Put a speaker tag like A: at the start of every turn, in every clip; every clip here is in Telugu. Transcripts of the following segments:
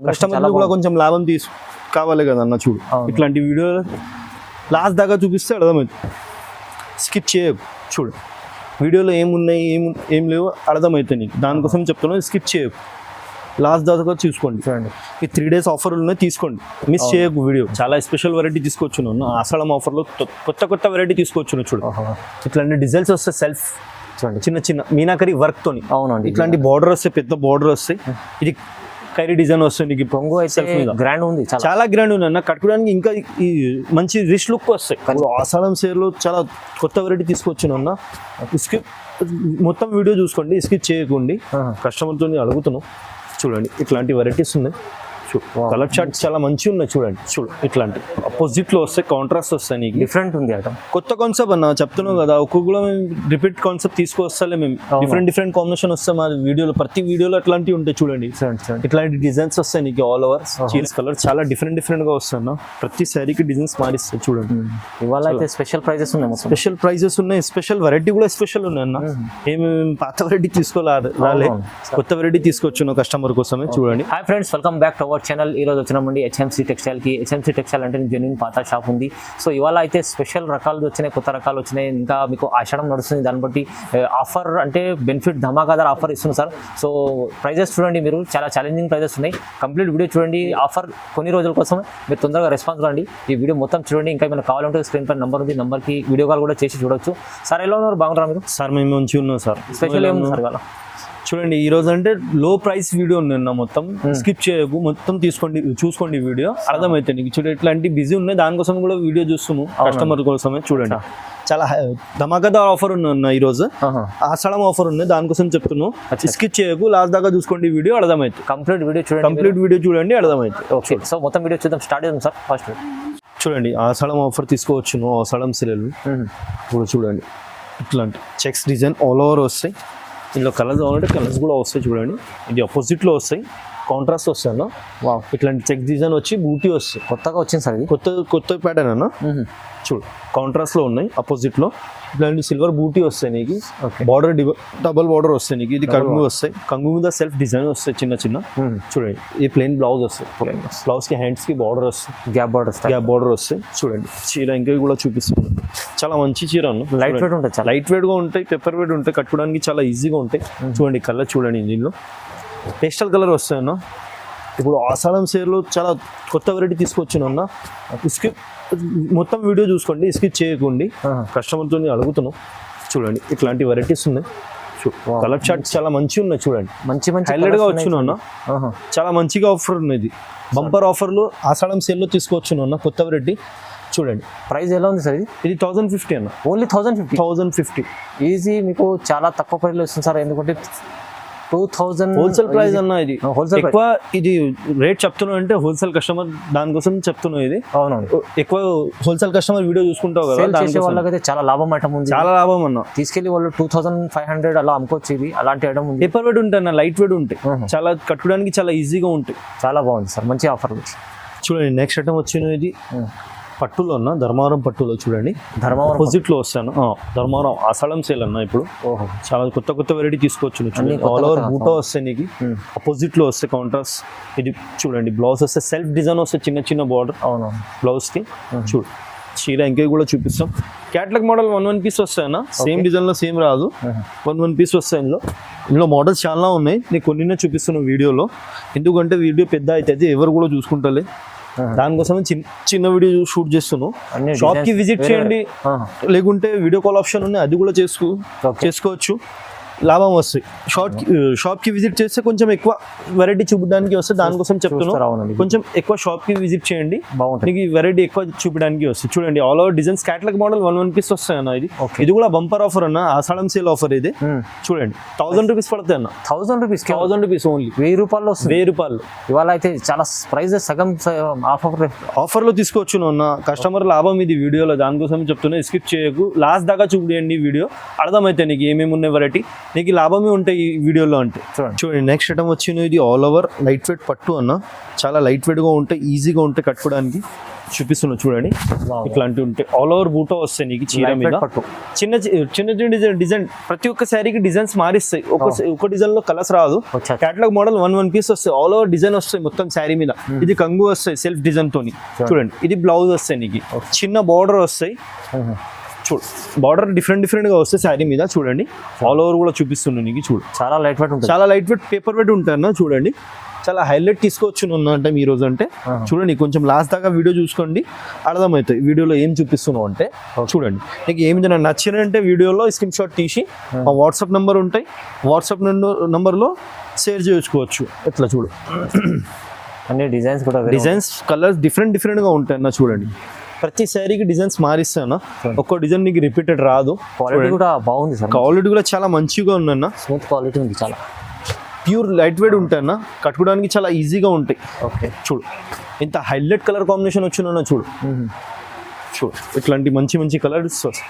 A: కస్టమర్లు కూడా కొంచెం లాభం కావాలి కదా అన్న. చూడు ఇట్లాంటి వీడియో లాస్ట్ దాకా చూపిస్తే అర్థమవుతుంది, స్కిప్ చేయకు. చూడు వీడియోలో ఏమున్నాయి ఏం లేవు అర్థమవుతాయి నీకు, దానికోసం చెప్తున్నాను స్కిప్ చేయకు, లాస్ట్ దాకా చూసుకోండి. చూడండి ఈ 3 days ఆఫర్లు ఉన్నాయి, తీసుకోండి, మిస్ చేయకు వీడియో. చాలా స్పెషల్ వెరైటీ తీసుకొచ్చున్నాను ఆషాఢం ఆఫర్లో, కొత్త వెరైటీ తీసుకొచ్చున్నాను. చూడు ఇట్లాంటి డిజైన్స్ వస్తాయి సెల్ఫ్, చూడండి చిన్న చిన్న మీనాకరీ వర్క్ తోని. అవునండి, ఇట్లాంటి బార్డర్ వస్తాయి, పెద్ద బార్డర్ వస్తాయి. ఇది కైరీ డిజైన్ వస్తుంది నీకు, పొంగు అయితే గ్రాండ్ ఉంది, చాలా గ్రాండ్ ఉంది అన్న. కట్టుకోవడానికి ఇంకా ఈ మంచి రిచ్ లుక్ వస్తాయి. ఆషాఢం సేల్లో చాలా కొత్త వెరైటీ తీసుకొచ్చాను అన్న. స్కిప్ మొత్తం వీడియో చూసుకోండి, స్కిప్ చేయకండి. కస్టమర్తో అడుగుతున్నాం. చూడండి ఇట్లాంటి వెరైటీస్ ఉన్నాయి. కలర్ చార్ట్స్ చాలా మంచిగా ఉన్నాయి. చూడండి చూడు ఇట్లాంటి అపోజిట్ లో వస్తాయి, కాంట్రాస్ట్ వస్తాయి. నీకు డిఫరెంట్ ఉంది ఐటమ్, కొత్త కాన్సెప్ట్ అన్న. చెప్తున్నావు కదా, ఒక్కొక్కరు మేము రిపీట్ కాన్సెప్ట్ తీసుకొస్తాలే మేము. డిఫరెంట్ కాంబినేషన్ వస్తాయి మా వీడియోలో, ప్రతి వీడియోలో అట్లాంటివి ఉంటాయి. చూడండి ఇట్లాంటి డిజైన్స్ వస్తాయి నీకు ఆల్ ఓవర్. చీల్స్ కలర్ చాలా డిఫరెంట్ గా వస్తాయి. ప్రతి శారీకి డిజైన్స్ మారిస్తాయి. చూడండి
B: ఇవాళ అయితే స్పెషల్ ప్రైజెస్ ఉన్నాయి,
A: స్పెషల్ వెరైటీ కూడా స్పెషల్ ఉన్నాయి అన్న. ఏమి పాత వెరైటీ తీసుకోవాలి, కొత్త వెరైటీ తీసుకొచ్చున్నాం కస్టమర్ కోసమే. చూడండి.
B: Hi friends, welcome back to our channel. ఈ రోజు వచ్చినామండి హెచ్ఎంసీ టెక్స్టైల్కి. హెచ్ఎంసీ టెక్స్టైల్ అంటే జెన్యూన్ పాత షాప్ ఉంది. సో ఇవాళ అయితే స్పెషల్ రకాలు వచ్చినాయి, కొత్త రకాలు వచ్చినాయి. ఇంకా మీకు ఆషాఢం నడుస్తుంది, దాన్ని బట్టి ఆఫర్ అంటే బెనిఫిట్ ధమాకాదార్ ఆఫర్ ఇస్తుంది సార్. సో ప్రైజెస్ చూడండి, మీరు చాలా ఛాలెంజింగ్ ప్రైజెస్ ఉన్నాయి. కంప్లీట్ వీడియో చూడండి. ఆఫర్ కొన్ని రోజుల కోసం మీరు తొందరగా రెస్పాన్స్ కండి. ఈ వీడియో మొత్తం చూడండి. ఇంకా ఏమైనా కావాలంటే స్క్రీన్ పైన నెంబర్ ఉంది, నెంబర్కి వీడియో కాల్ కూడా చేసి చూడొచ్చు. సార్ ఎలా ఉన్నారు, బాగుంటారా మీరు?
A: సార్ మేము మంచిగా ఉన్నాం సార్.
B: స్పెషల్ ఏముంది సార్ ఇవాళ?
A: చూడండి ఈ రోజు అంటే లో ప్రైస్ వీడియో నిన్న మొత్తం స్కిప్ చేయకు, మొత్తం చూసుకోండి వీడియో అర్థమైతే నీకు. చూడండి ఇట్లాంటి బిజీ ఉన్నాయి, దానికోసం కూడా వీడియో చూస్తున్నాము కస్టమర్ కోసమే. చూడండి చాలా ధమాకాదార్ ఆఫర్ ఉన్నాయి ఈ రోజు, ఆషాఢం ఆఫర్ ఉన్నాయి, దానికోసం చెప్తున్నాను. స్కిప్ చేయకు, లాస్ట్ దాకా చూసుకోండి వీడియో అర్థమైతే.
B: కంప్లీట్ వీడియో
A: చూడండి అర్థమైతే.
B: ఓకే, సో మొత్తం వీడియో చూద్దాం, స్టార్ట్ చేద్దాం సార్. ఫస్ట్
A: చూడండి ఆషాఢం ఆఫర్ తీసుకోవచ్చును, ఆషాఢం సెలవు. ఇప్పుడు చూడండి ఇట్లాంటి చెక్స్ డిజైన్ ఆల్ ఓవర్ వస్తాయి. ఇందులో కలర్స్ కావాలంటే కలర్స్ కూడా వస్తాయి. చూడండి ఇది ఆపోజిట్లో వస్తాయి, కాంట్రాస్ట్ వస్తాయి అన్న. ఇట్లాంటి చెక్ డిజైన్ వచ్చి బూటీ వస్తాయి.
B: కొత్తగా వచ్చింది సార్ ఇది,
A: కొత్త ప్యాటర్న్ అన్న. చూడు కాంట్రాస్ట్ లో ఉన్నాయి, అపోజిట్ లో ఇట్లాంటి సిల్వర్ బూటీ వస్తాయి నీకు. బార్డర్ డబల్ బార్డర్ వస్తాయి నీకు. ఇది కంగు వస్తాయి, కంగు మీద సెల్ఫ్ డిజైన్ వస్తాయి చిన్న చిన్న. చూడండి ఈ ప్లెయిన్ బ్లౌజ్ వస్తాయి, బ్లౌజ్ కి హ్యాండ్స్ కి బార్డర్ వస్తాయి, గ్యాప్ బార్డర్ వస్తాయి. చూడండి చీర ఇంకా కూడా చూపిస్తుంది, చాలా మంచి చీర అన్న. లైట్ వెయిట్ గా ఉంటాయి, పెప్పర్ వెయిట్ ఉంటాయి, కట్టుకోవడానికి చాలా ఈజీగా ఉంటాయి. చూడండి కలర్ చూడండి, దీనిలో పేస్టల్ కలర్ వస్తాయి అన్న. ఇప్పుడు ఆషాఢం సేల్లో చాలా కొత్త వెరైటీ తీసుకొచ్చాను అన్న. స్కిప్ మొత్తం వీడియో చూసుకోండి, స్కిప్ చేయకండి. కస్టమర్తో అడుగుతున్నాం. చూడండి ఇట్లాంటి వెరైటీస్ ఉన్నాయి. కలర్ చార్ట్స్ చాలా మంచిగా ఉన్నాయి. చూడండి మంచి హైలైట్ గా వచ్చిన అన్న, చాలా మంచిగా ఆఫర్ ఉన్నది. బంపర్ ఆఫర్లు ఆషాఢం సేల్లో తీసుకొచ్చాను అన్న, కొత్త వెరైటీ. చూడండి
B: ప్రైస్ ఎలా ఉంది సార్?
A: ఇది 1050 అన్న,
B: ఓన్లీ 1050 ఈజీ. మీకు చాలా తక్కువ ప్రైస్లో వస్తుంది సార్, ఎందుకంటే 2000
A: హోల్సేల్ ప్రైస్ అన్న. ఇది ఎక్కువ ఇది రేట్ చెప్తున్నావు అంటే హోల్సేల్ కస్టమర్ దానికోసం చెప్తున్నావు. ఇది
B: అవునవును,
A: ఎక్కువ హోల్సేల్ కస్టమర్ వీడియో చూసుకుంటావు కదా,
B: వాళ్ళకైతే చాలా లాభం ఐటమ్ ఉంది,
A: చాలా లాభం అన్న.
B: తీసుకెళ్లి వాళ్ళు 2500 అలా అమ్ముకోవచ్చు. ఇది అలాంటి ఐటమ్ ఉంది.
A: పేపర్ వెయిట్ ఉంటాయి అన్న, లైట్ వెయిట్ ఉంటాయి, చాలా కట్టుకోవడానికి చాలా ఈజీగా ఉంటాయి.
B: చాలా బాగుంది సార్, మంచి ఆఫర్.
A: చూడండి నెక్స్ట్ ఐటమ్ వచ్చిన ఇది పట్టులో అన్న, ధర్మవరం పట్టులో. చూడండి ధర్మవరం అపోజిట్ లో వస్తాను, ధర్మవరం ఆషాఢం సేల్ అన్న. ఇప్పుడు చాలా కొత్త వెరైటీ తీసుకోవచ్చు. ఆల్ ఓవర్ బూటా వస్తాయి నీకు, అపోజిట్ లో వస్తాయి కాంట్రాస్ట్. ఇది చూడండి బ్లౌజ్ వస్తే సెల్ఫ్ డిజైన్ వస్తాయి, చిన్న బార్డర్ బ్లౌజ్ కి. చూడు చీర ఇంకా కూడా చూపిస్తాం. క్యాట్లాగ్ మోడల్ 1 పీస్ వస్తాయి అన్న, సేమ్ డిజైన్ లో సేమ్ రాదు, 1 పీస్ వస్తాయి. ఇందులో మోడల్స్ చాలా ఉన్నాయి, నేను కొన్ని చూపిస్తున్నాను వీడియోలో, ఎందుకంటే వీడియో పెద్ద అవుతుంది, ఎవరు కూడా చూసుకుంటారు. దానికోసం చిన్న వీడియో షూట్ చేస్తున్నాను. షాప్ కి విజిట్ చేయండి, లేకుంటే వీడియో కాల్ ఆప్షన్ ఉంది, అది కూడా చేసుకోవచ్చు, లాభం వస్తాయి. షాప్ కి విజిట్ చేస్తే కొంచెం ఎక్కువ వెరైటీ చూపించడానికి వస్తుంది, దానికోసం చెప్తున్నాను. కొంచెం ఎక్కువ షాప్ కి విజిట్ చేయండి, మీకు వెరైటీ ఎక్కువ చూపించడానికి వస్తుంది. చూడండి all over designs, catalogue model 1 piece వస్తాయి అన్న. ఇది కూడా బంపర్ ఆఫర్ అన్న, ఆషాఢం సేల్ ఆఫర్. ఇది చూడండి 1000 రూపీస్ పడతాయి అన్న. 1000 రూపీస్ ఓన్లీ, 1000 రూపాయలు వస్తుంది. 1000 రూపాయలు ఇవాళ అయితే చాలా ప్రైస్ సగం ఆఫర్ లో తీసుకోవచ్చు అన్న. కస్టమర్ లాభం ఇది వీడియోలో, దానికోసం చెప్తున్నా. స్కిప్ చేయకు, లాస్ట్ దాకా చూడండి వీడియో, అర్థమైతే నీకు ఏమేమి ఉన్నాయి వెరైటీ. నీకు లాభమే ఉంటాయి ఈ వీడియోలో అంటే. చూడండి నెక్స్ట్ ఐటమ్ వచ్చింది, ఇది ఆల్ ఓవర్ లైట్ వెయిట్ పట్టు అన్న. చాలా లైట్ వెయిట్గా ఉంటాయి, ఈజీగా ఉంటాయి కట్టుకోవడానికి. చూపిస్తున్నా చూడండి, ఇట్లాంటివి ఉంటాయి. ఆల్ ఓవర్ బూటో వస్తాయి నీకు చీర మీద. చిన్న చిన్న డిజైన్, ప్రతి ఒక్క శారీకి డిజైన్స్ మారిస్తాయి. ఒక డిజైన్ లో కలర్స్ రాదు. క్యాటలాగ్ మోడల్ వన్ పీస్ వస్తాయి, ఆల్ ఓవర్ డిజైన్ వస్తాయి మొత్తం శారీ మీద. ఇది కంగు వస్తాయి సెల్ఫ్ డిజైన్ తోని. చూడండి ఇది బ్లౌజ్ వస్తాయి నీకు, చిన్న బార్డర్ వస్తాయి. చూడు బార్డర్ డిఫరెంట్ గా వస్తాయి శారీ మీద. చూడండి ఆల్ ఓవర్ కూడా చూపిస్తున్నాను నీకు. చూడు
B: చాలా లైట్ వెయిట్ ఉంటుంది,
A: చాలా లైట్ వెయిట్ పేపర్ వెయిట్ ఉంటాయి. చూడండి చాలా హైలైట్ తీసుకోవచ్చు అంటే ఈ రోజు అంటే. చూడండి కొంచెం లాస్ట్ దాకా వీడియో చూసుకోండి, అర్థమవుతాయి వీడియోలో ఏం చూపిస్తున్నావు అంటే. చూడండి నీకు ఏమి నచ్చినంటే వీడియోలో స్క్రీన్ షాట్ తీసి మా వాట్సాప్ నెంబర్ ఉంటాయి, వాట్సాప్ నెంబర్లో షేర్ చేసుకోవచ్చు. ఎట్లా చూడు
B: అన్ని డిజైన్స్ కూడా,
A: డిజైన్స్ కలర్స్ డిఫరెంట్గా ఉంటాయి అన్న. చూడండి ప్రతి శారీకి డిజైన్స్ మారిస్తాను, ఒక్కో డిజైన్ నీకు రిపీటెడ్ రాదు.
B: క్వాలిటీ కూడా బాగుంది సార్,
A: క్వాలిటీ కూడా చాలా మంచిగా ఉందన్న.
B: స్మూత్ క్వాలిటీ ఉంది, చాలా
A: ప్యూర్ లైట్ వెయిట్ ఉంటాయన్న, కట్టుకోవడానికి చాలా ఈజీగా ఉంటాయి.
B: ఓకే
A: చూడు ఇంత హైలైట్ కలర్ కాంబినేషన్ వచ్చిందన్న. చూడు ఇట్లాంటి మంచి కలర్స్ వస్తాయి.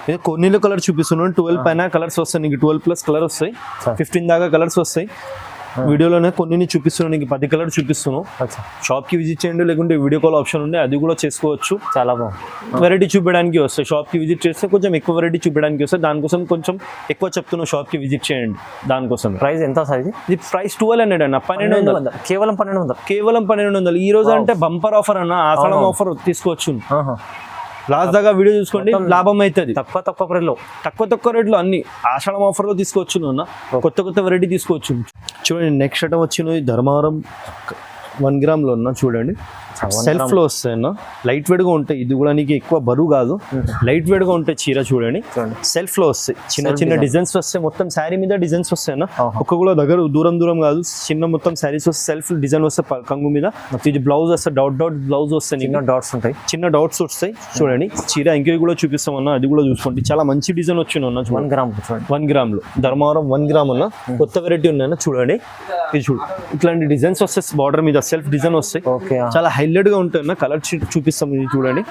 A: ఇది కొన్నిలో కలర్ చూపిస్తున్నాను, 12 పైన కలర్స్ వస్తాయి నీకు, 12+ కలర్ వస్తాయి, 15 దాకా కలర్స్ వస్తాయి. వీడియోలోనే కొన్ని చూపిస్తున్నాను నీకు, 10 కలర్ చూపిస్తున్నాను. షాప్కి విజిట్ చేయండి, లేకుంటే వీడియో కాల్ ఆప్షన్ ఉంది, అది కూడా చేసుకోవచ్చు.
B: చాలా బాగుంది,
A: వెరైటీ చూపించడానికి వస్తాయి. షాప్కి విజిట్ చేస్తే కొంచెం ఎక్కువ వెరైటీ చూపించడానికి వస్తాయి, దానికోసం కొంచెం ఎక్కువ చెప్తున్నాను. షాప్కి విజిట్ చేయండి దానికోసం.
B: ప్రైస్ ఎంత సార్ ఇది?
A: ఇది ప్రైస్ 1200 అన్న, 1200,
B: కేవలం 1200,
A: కేవలం 1200. ఈ రోజు అంటే బంపర్ ఆఫర్ అన్న, ఆషాఢం ఆఫర్ తీసుకోవచ్చు. లాస్ట్ దాకా వీడియో చూసుకోండి, లాభం అవుతుంది. తక్కువ రేట్లో అన్ని ఆషాఢం ఆఫర్లో తీసుకోవచ్చు అన్న. కొత్త వెరైటీ తీసుకోవచ్చు. చూడండి నెక్స్ట్ ఐటమ్ వచ్చింది, ధర్మవరం 1 గ్రామ్లో ఉన్న. చూడండి సెల్ఫ్ లో వస్తాయి అన్న, లైట్ వెయిట్ గా ఉంటాయి. ఇది కూడా నీకు ఎక్కువ బరువు కాదు, లైట్ వెయిట్ గా ఉంటాయి చీర. చూడండి సెల్ఫ్ లో వస్తాయి, చిన్న డిజైన్స్ వస్తాయి, మొత్తం శారీ మీద డిజైన్స్ వస్తాయి అన్న. ఒక్క కూడా దగ్గర దూరం కాదు, చిన్న మొత్తం శారీస్ వస్తాయి, సెల్ఫ్ డిజైన్ వస్తాయి కంగు మీద. ఇది బ్లౌజ్ వస్తాయి, డాట్ బ్లౌజ్ వస్తాయి,
B: డాట్స్ ఉంటాయి,
A: చిన్న డాట్స్ వస్తాయి. చూడండి చీర ఇంకే కూడా చూపిస్తాం అన్న, అది కూడా చూసుకోండి. చాలా మంచి డిజైన్ వచ్చింది అన్న. 1 గ్రామ్ లో ధర్మవరం 1 గ్రామ్ అన్న, కొత్త వెరైటీ ఉన్నాయన్న. చూడండి ఇది చూడు, ఇట్లాంటి డిజైన్స్ వస్తాయి, బార్డర్ మీద సెల్ఫ్ డిజైన్ వస్తాయి, చాలా హైలైట్ గా ఉంటాయి అన్న. కలర్ చూపిస్తాం ఇది చూడండి.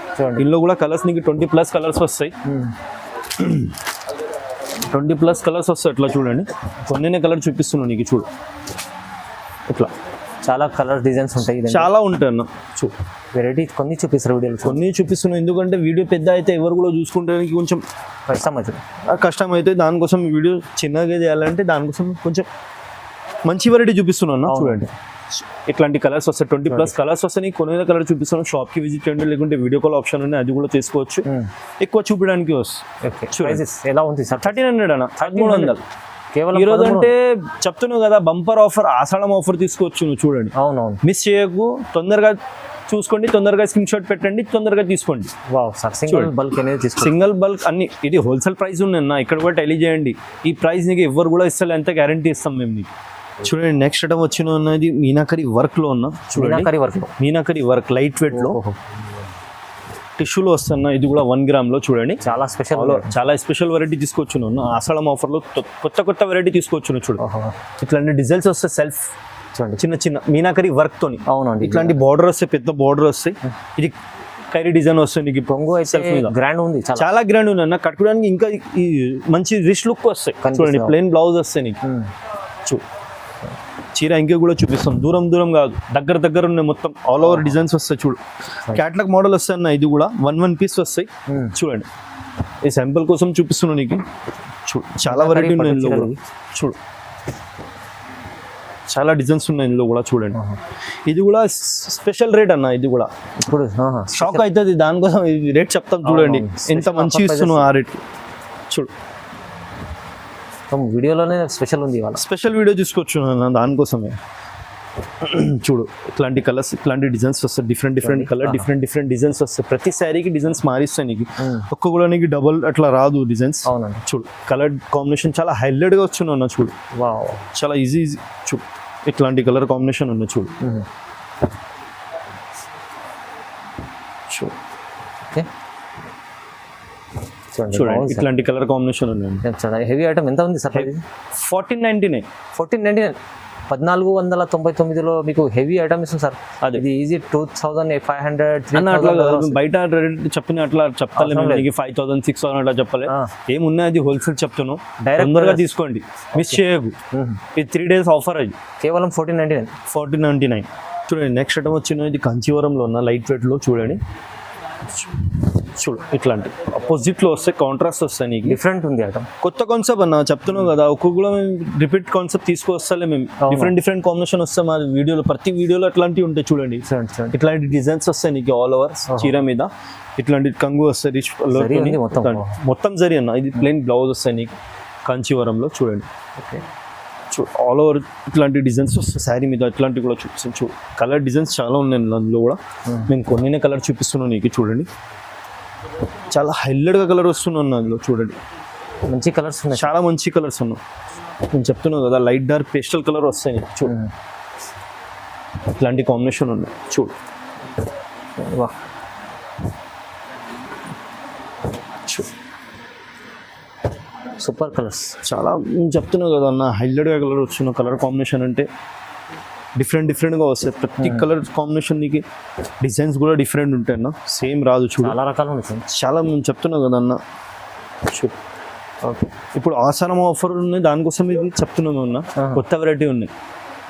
A: ఇందులో కూడా కలర్స్ నీకు 20+ కలర్స్ వస్తాయి, 20+ కలర్స్ వస్తాయి. ఇట్లా చూడండి కొన్ని కలర్ చూపిస్తున్నాను నీకు. చూడు ఇట్లా
B: చాలా కలర్ డిజైన్స్ ఉంటాయి,
A: చాలా ఉంటాయి అన్న. చూడు
B: వెరైటీ కొన్ని చూపిస్తారు వీడియోలో,
A: కొన్ని చూపిస్తున్నాను. ఎందుకంటే వీడియో పెద్ద అయితే ఎవరు కూడా చూసుకుంటానికి కొంచెం కష్టం అవుతుంది. దానికోసం వీడియో చిన్నగా చేయాలంటే దానికోసం కొంచెం మంచి వెరైటీ చూపిస్తున్నాను. చూడండి ఇట్లాంటి కలర్స్ వస్తాయి, 20+ కలర్స్ వస్తాయి. కొన్ని కలర్ చూపిస్తున్నాను. షాప్కి విజిట్ చేయండి, లేకుంటే వీడియో కాల్ ఆప్షన్ ఉన్నాయి, అది కూడా తీసుకోవచ్చు. ఎక్కువ చూపించడానికి వస్తుంది.
B: ఎలా ఉంది సార్?
A: 1300 అన్న, 1300
B: కేవలం.
A: ఈ రోజు అంటే చెప్తున్నావు కదా బంపర్ ఆఫర్, ఆషాఢం ఆఫర్ తీసుకోవచ్చు. నువ్వు చూడండి,
B: అవునవును,
A: మిస్ చేయకు. తొందరగా చూసుకోండి, తొందరగా స్క్రీన్ షాట్ పెట్టండి, తొందరగా తీసుకోండి. సింగిల్ బల్క్ అన్ని. ఇది హోల్సేల్ ప్రైస్ ఉన్నాయన్న, ఇక్కడ కూడా టెలీ చేయండి. ఈ ప్రైస్ నీకు ఎవరు కూడా ఇస్తారు, ఎంత గ్యారంటీ ఇస్తాం మేము నీకు. చూడండి నెక్స్ట్ ఐటమ్ వచ్చిన ఉన్నది మీనాకరి వర్క్ లో ఉన్న. మీనాకరి వర్క్ లైట్ వెయిట్ లో టిష్యూలో వస్తున్నా. ఇది కూడా 1 గ్రామ్ లో. చూడండి చాలా స్పెషల్ వెరైటీ తీసుకొచ్చును. ఆషాఢం ఆఫర్ లో కొత్త వెరైటీ తీసుకొచ్చును. చూడు ఇట్లాంటి డిజైన్స్ వస్తాయి, సెల్ఫ్ చిన్న మీనాకరి వర్క్ తోని.
B: అవునండి,
A: ఇట్లాంటి బార్డర్ వస్తాయి, పెద్ద బార్డర్ వస్తాయి. ఇది కైరీ డిజైన్ వస్తుంది నీకు.
B: పొంగు అయితే గ్రాండ్ ఉంది,
A: చాలా గ్రాండ్ ఉంది అన్న. కట్టుకోవడానికి ఇంకా ఈ మంచి రిచ్ లుక్ వస్తాయి. చూడండి ప్లెయిన్ బ్లౌజ్ వస్తాయి నీకు. చూడు చీర ఇంకే కూడా చూపిస్తాం, దూరం కాదు, దగ్గర ఉన్నాయి. మొత్తం ఆల్ ఓవర్ డిజైన్స్ వస్తాయి. చూడు క్యాటలాగ్ మోడల్ వస్తాయి అన్న. ఇది కూడా 1 పీస్ వస్తాయి. చూడండి ఈ శాంపుల్ కోసం చూపిస్తున్నాను నీకు. చూడు చాలా వెరైటీ ఉన్నాయి ఇందులో కూడా. చూడు చాలా డిజైన్స్ ఉన్నాయి ఇందులో కూడా. చూడండి ఇది కూడా స్పెషల్ రేట్ అన్న. ఇది కూడా ఇప్పుడు షాక్ అవుతుంది, దానికోసం రేట్ చెప్తాం. చూడండి ఎంత మంచి ఇస్తున్నావు ఆ రేట్. చూడు
B: వీడియోలోనే స్పెషల్ ఉంది,
A: స్పెషల్ వీడియో తీసుకోవచ్చు దానికోసమే. చూడు ఇట్లాంటి కలర్స్, ఇట్లాంటి డిజైన్స్ వస్తాయి, డిఫరెంట్ కలర్, డిఫరెంట్ డిజైన్స్ వస్తాయి. ప్రతి శారీకి డిజైన్స్ మారిస్తాయి నీకు. ఒక్క కూడా నీకు డబల్ అట్లా రాదు డిజైన్స్. చూడు కలర్ కాంబినేషన్ చాలా హైలైట్ గా వచ్చిన అన్న. చూడు చాలా ఈజీ. చూడు ఇట్లాంటి కలర్ కాంబినేషన్ ఉంది. చూడు చూడండి ఇట్లాంటి కలర్ కాంబినేషన్ ఉన్నాయి.
B: హెవీ ఐటమ్ ఎంత ఉంది సార్?
A: 1499.
B: 1499లో మీకు హెవీ ఐటమ్ ఇస్తుంది సార్.
A: అదే.
B: ఇది ఈజీ 2500
A: అన్న అట్లా
B: 3000
A: బయట రేట్ చెప్పిన అట్లా చెప్తాలే మీకు 5000 6000 అట్లా చెప్పలే. ఏమున్నాయి అది హోల్సేల్ చెప్తాను,
B: Direct
A: తొందరగా తీసుకోండి, మిస్ చేయకు. ఇది 3 days ఆఫర్ అది
B: కేవలం 1499.
A: 1499. చూడండి నెక్స్ట్ ఐటమ్ వచ్చిన ఇది కంచీవరంలో ఉన్న లైట్ వెయిట్లో చూడండి. చూడు ఇట్లాంటి అపోజిట్లో వస్తే కాంట్రాస్ట్ వస్తాయి నీకు.
B: డిఫరెంట్ ఉంది ఐటమ్.
A: కొత్త కాన్సెప్ట్ అన్న చెప్తున్నావు కదా, ఒక్కొక్కరు మేము రిపీట్ కాన్సెప్ట్ తీసుకొస్తాలే మేము. డిఫరెంట్ కాంబినేషన్ వస్తాయి మా వీడియోలో, ప్రతి వీడియోలో అట్లాంటివి ఉంటాయి చూడండి. ఇట్లాంటి డిజైన్స్ వస్తాయి నీకు ఆల్ ఓవర్ చీర మీద. ఇట్లాంటి కంగు వస్తాయి రిచ్ మొత్తం జరి అన్న. ఇది ప్లెయిన్ బ్లౌజ్ వస్తాయి నీకు కంచీవరంలో చూడండి.
B: ఓకే,
A: ఆల్ ఓవర్ ఇట్లాంటి డిజైన్స్ వస్తాయి శారీ మీద. ఇట్లాంటివి కూడా చూపిస్తాను చూడు. కలర్ డిజైన్స్ చాలా ఉన్నాయి అందులో కూడా. నేను కొన్ని కలర్ చూపిస్తున్నాను నీకు చూడండి. చాలా హైలైట్గా కలర్ వస్తున్నాను అందులో చూడండి.
B: మంచి కలర్స్ ఉన్నాయి,
A: చాలా మంచి కలర్స్ ఉన్నాయి. నేను చెప్తున్నాను కదా లైట్ డార్క్ పేస్టల్ కలర్ వస్తాయి నీకు చూడు. ఇట్లాంటి కాంబినేషన్ ఉన్నాయి చూడు.
B: వా, సూపర్ కలర్స్.
A: చాలా నేను చెప్తున్నాను కదా అన్న హైలైట్గా కలర్ వస్తున్న కలర్ కాంబినేషన్ అంటే డిఫరెంట్గా వస్తాయి. ప్రతి కలర్ కాంబినేషన్ నీకు డిజైన్స్ కూడా డిఫరెంట్ ఉంటాయి అన్న, సేమ్ రాదు చూడు.
B: చాలా రకాలు ఉన్నాయి.
A: చాలా నేను చెప్తున్నాను కదా అన్న చూడు.
B: ఓకే,
A: ఇప్పుడు ఆసారం ఆఫర్ ఉన్నాయి, దానికోసం ఇది చెప్తున్నాము అన్న. కొత్త వెరైటీ ఉన్నాయి.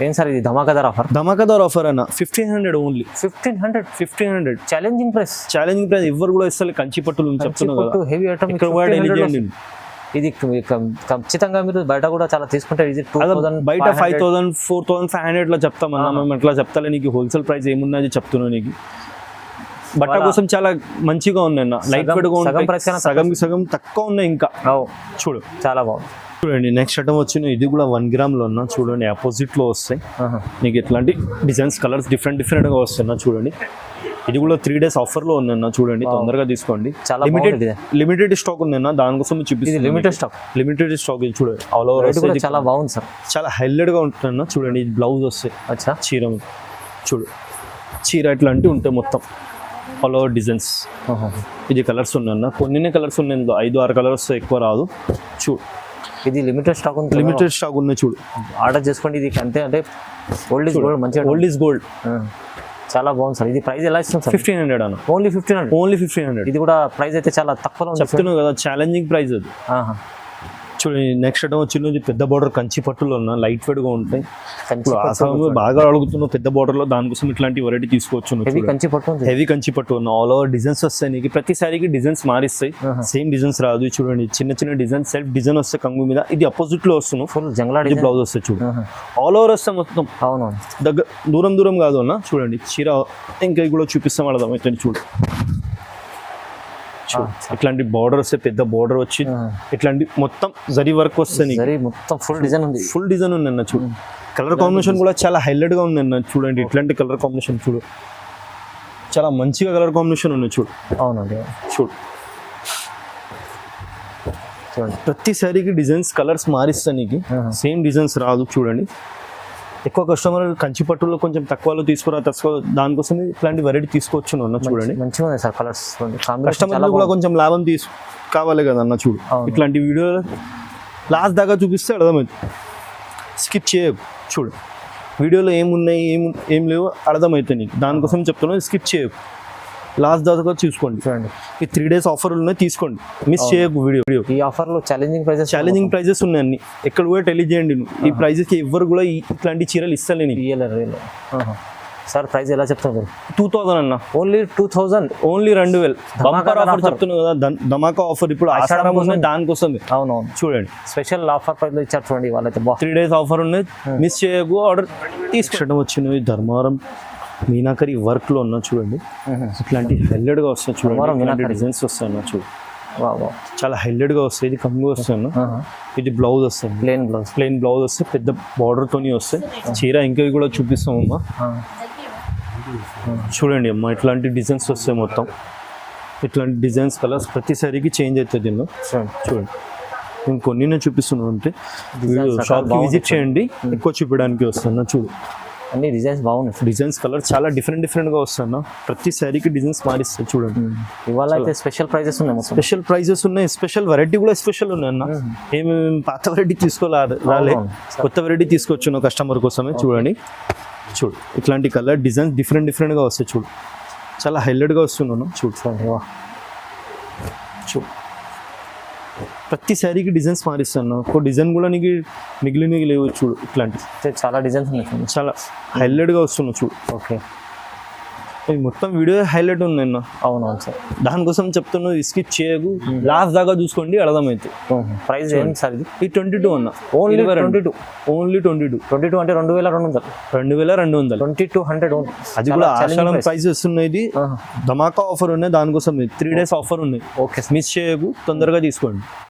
B: ఏం సార్ ఇది ధమాకాదార్ ఆఫర్?
A: ధమాకాదార్ ఆఫర్ అన్న. 1500 only.
B: 1500 challenging price.
A: Challenging price ఎవరు కూడా ఇస్తారు. కంచి పట్టులు చెప్తున్నాను కదా,
B: హెవీ ఐటమ్.
A: ఇక్కడ కూడా డెలివరీ చేయండి.
B: ఇది ఖచ్చితంగా మీరు బయట కూడా చాలా తీసుకుంటారు. ఇది 2000
A: బయట 5000 4500 ఇట్లా చెప్తామన్నా మేము. ఇట్లా చెప్తాలే నీకు హోల్సేల్ ప్రైస్ ఏమున్నది చెప్తున్నాను నీకు. బట్ట కోసం చాలా మంచిగా ఉన్నాయి అన్న, లైట్ వెయిట్ గా ఉంటాయి. సగం తక్కువ ఉన్నాయి ఇంకా చూడు.
B: చాలా బాగుంది
A: చూడండి. నెక్స్ట్ ఐటమ్ వచ్చిన ఇది కూడా 1 గ్రామ్ లో ఉన్నా చూడండి. ఆపోజిట్ లో వస్తాయి నీకు ఇట్లాంటి డిజైన్స్ కలర్స్ డిఫరెంట్ గా వస్తున్నా చూడండి. ఇది కూడా 3 days ఆఫర్ లో ఉందన్న చూడండి, తొందరగా తీసుకోండి.
B: చాలా
A: లిమిటెడ్ స్టాక్ ఉందన్న, దానికోసం చూపిస్తుంది. లిమిటెడ్ స్టాక్ ఇది చూడండి. ఆల్ ఓవర్
B: చాలా బాగుంది సార్,
A: చాలా హైలైట్ గా ఉంటుందన్న చూడండి. ఇది బ్లౌజ్ వస్తాయి. అచ్చా చీర చూడు. చీర ఇట్లాంటివి ఉంటాయి మొత్తం ఆల్ ఓవర్ డిజైన్స్. ఇది కలర్స్ ఉన్నాయన్న, కొన్ని కలర్స్ ఉన్నాయి, 5-6 కలర్స్ వస్తాయి, ఎక్కువ రాదు చూడు.
B: ఇది లిమిటెడ్ స్టాక్ ఉంది.
A: లిమిటెడ్ స్టాక్ ఉన్నాయి చూడు.
B: ఆర్డర్ చేసుకోండి. ఇది అంతే అంటే ఓల్డ్ ఈజ్ గోల్డ్. మంచిగా ఓల్డ్ ఈజ్ గోల్డ్. చాలా బాగుంది సార్. ఇది ప్రైస్ ఎలా ఇస్తుంది సార్?
A: 1500 అన్న.
B: ఓన్లీ 1500. ఇది కూడా ప్రైస్ అయితే చాలా తక్కువలో
A: చెప్తున్నాను కదా, ఛాలెంజింగ్ ప్రైస్ అది చూడండి. నెక్స్ట్ ఐటమ్ వచ్చింది పెద్ద బార్డర్ కంచి పట్టులో ఉన్న లైట్ వెయిట్ గా ఉంటాయి. బాగా అడుగుతున్నావు పెద్ద బార్డర్ లో, దానికోసం ఇట్లాంటి వెరైటీ తీసుకోవచ్చు. హెవీ కంచి పట్టు ఉన్న ఆల్ ఓవర్ డిజైన్స్ వస్తాయి నీకు. ప్రతి సారికి డిజైన్స్ మారిస్తాయి, సేమ్ డిజైన్స్ రాదు చూడండి. చిన్న డిజైన్ సెల్ఫ్ డిజైన్ వస్తాయి కంగు మీద. ఇది అపోజిట్ లో వస్తున్నావు, ఫుల్ జంగ్లా బ్లౌజ్ వస్తాయి చూడు. ఆల్ ఓవర్ వస్తాయి మొత్తం. అవును, దగ్గర దూరం కాదు అన్న చూడండి. చీర ఇంకా కూడా చూపిస్తాం అర్థం అయితే చూడు. ఇట్లాంటి బార్డర్ వస్తే పెద్ద బార్డర్ వచ్చి ఇట్లాంటి మొత్తం జరీ వర్క్ వస్తుంది.
B: మొత్తం ఫుల్ డిజైన్ ఉంది.
A: ఫుల్ డిజైన్ ఉంది అన్న చూడు. కలర్ కాంబినేషన్ కూడా చాలా హైలైట్ గా ఉంది అన్న చూడండి. ఇట్లాంటి కలర్ కాంబినేషన్ చూడు, చాలా మంచిగా కలర్ కాంబినేషన్ ఉంది చూడు.
B: అవునండి
A: చూడు. ప్రతి సారీకి డిజైన్స్ కలర్స్ మారిస్తా నీకు, సేమ్ డిజైన్స్ రాదు చూడండి. ఎక్కువ కస్టమర్ కంచి పట్టులో కొంచెం తక్కువలో తీసుకురా దానికోసం ఇట్లాంటి వెరైటీ తీసుకోవచ్చు అన్న చూడండి.
B: మంచిగా ఉన్నాయి సార్ కలర్స్.
A: కస్టమర్ కూడా కొంచెం లాభం కావాలి కదా అన్న చూడు. ఇట్లాంటి వీడియో లాస్ట్ దాకా చూపిస్తే అర్థమైంది, స్కిప్ చేయకు చూడు. వీడియోలో ఏమున్నాయి ఏం లేవు అర్థమవుతాయి నీకు, దానికోసం చెప్తున్నాను. స్కిప్ చేయకు, లాస్ట్ దాకా చూసుకోండి చూడండి. ఈ 3 days ఆఫర్ ఉన్నాయి, తీసుకోండి, మిస్ చేయకు వీడియో.
B: ఈ ఆఫర్లో ఛాలెంజింగ్
A: ప్రైజెస్ ఉన్నాయండి. ఎక్కడ కూడా తెలియజేయండి. ఈ ప్రైజెస్కి ఎవరు కూడా ఇట్లాంటి చీరలు ఇస్తలేని
B: సార్. ప్రైస్ ఎలా చెప్తాను?
A: 2000 అన్న.
B: ఓన్లీ 2000,
A: ఓన్లీ 2000 బంపర్ ఆఫర్ చెప్తున్నాను కదా, ధమాకా ఆఫర్. ఇప్పుడు ఆషాఢం ఉన్నాయి, దానికోసం
B: అవునవును చూడండి. స్పెషల్ ఆఫర్ ప్రైస్ లో ఇచ్చారు చూడండి వాళ్ళైతే.
A: 3 days ఆఫర్ ఉన్నాయి, మిస్ చేయకు, ఆర్డర్ తీసుకోవడం. వచ్చినవి ధర్మారం మీనాకరి వర్క్ లో ఉన్నా చూడండి. ఇట్లాంటి హైలైట్ గా వస్తాయి చూడండి. డిజైన్స్ వస్తాయి అన్న చూడు. చాలా హైలైట్ గా వస్తాయి. ఇది కంగు వస్తాయి అన్న. ఇది బ్లౌజ్ వస్తుంది, ప్లెయిన్ బ్లౌజ్ వస్తే పెద్ద బార్డర్ తోని వస్తాయి. చీర ఇంకా కూడా చూపిస్తాం అమ్మా చూడండి అమ్మా. ఇట్లాంటి డిజైన్స్ వస్తాయి మొత్తం. ఇట్లాంటి డిజైన్స్ కలర్స్ ప్రతి సారికి చేంజ్ అవుతుంది దీనిలో చూడండి. నేను కొన్ని చూపిస్తున్నాను అంటే షాప్కి విజిట్ చేయండి, ఎక్కువ చూపించడానికి వస్తున్నా చూడు.
B: అన్ని డిజైన్స్ బాగున్నాయి.
A: డిజైన్స్ కలర్ చాలా డిఫరెంట్గా వస్తాయి. ప్రతి శారీకి డిజైన్స్ మారిస్తాయి చూడండి.
B: ఇవాళ అయితే స్పెషల్ ప్రైజెస్ ఉన్నాయి మొత్తం.
A: స్పెషల్ ప్రైజెస్ ఉన్నాయి, స్పెషల్ వెరైటీ కూడా స్పెషల్ ఉన్నాయి అన్న. ఏమి పాత వెరైటీ రాలే, కొత్త వెరైటీ తీసుకొచ్చున్న కస్టమర్ కోసమే. చూడండి చూడు, ఇట్లాంటి కలర్ డిజైన్స్ డిఫరెంట్గా వస్తాయి చూడు, చాలా హైలైట్గా వస్తున్నాను చూడు. చూడు ప్రతి శారీకి డిజైన్స్ మారిస్తాను. ఒక డిజైన్ కూడా నీకు మిగిలినవి లేవు చూడు. ఇట్లాంటి
B: చాలా డిజైన్స్ ఉన్నాయి,
A: చాలా హైలైట్గా వస్తున్నావు చూడు.
B: ఓకే,
A: ఇది మొత్తం వీడియో హైలైట్ ఉంది అన్న.
B: అవునవును సార్.
A: దానికోసం చెప్తున్నావు, స్కిప్ చేయకు, లాస్ట్ దాకా చూసుకోండి, అర్థమైతే.
B: ప్రైస్ ఏంటి సార్ ఇది?
A: ఈ 22 అన్న.
B: ఓన్లీ 22.
A: ఓన్లీ 22.
B: 22 అంటే 2200.
A: 2200.
B: 2200 ఓన్లీ.
A: అది కూడా ఆషాఢం ప్రైస్ వస్తున్నాయి. ఇది ధమాకా ఆఫర్ ఉన్నాయి, దానికోసం 3 days ఆఫర్ ఉన్నాయి.
B: ఓకే,
A: మిస్ చేయకు, తొందరగా తీసుకోండి.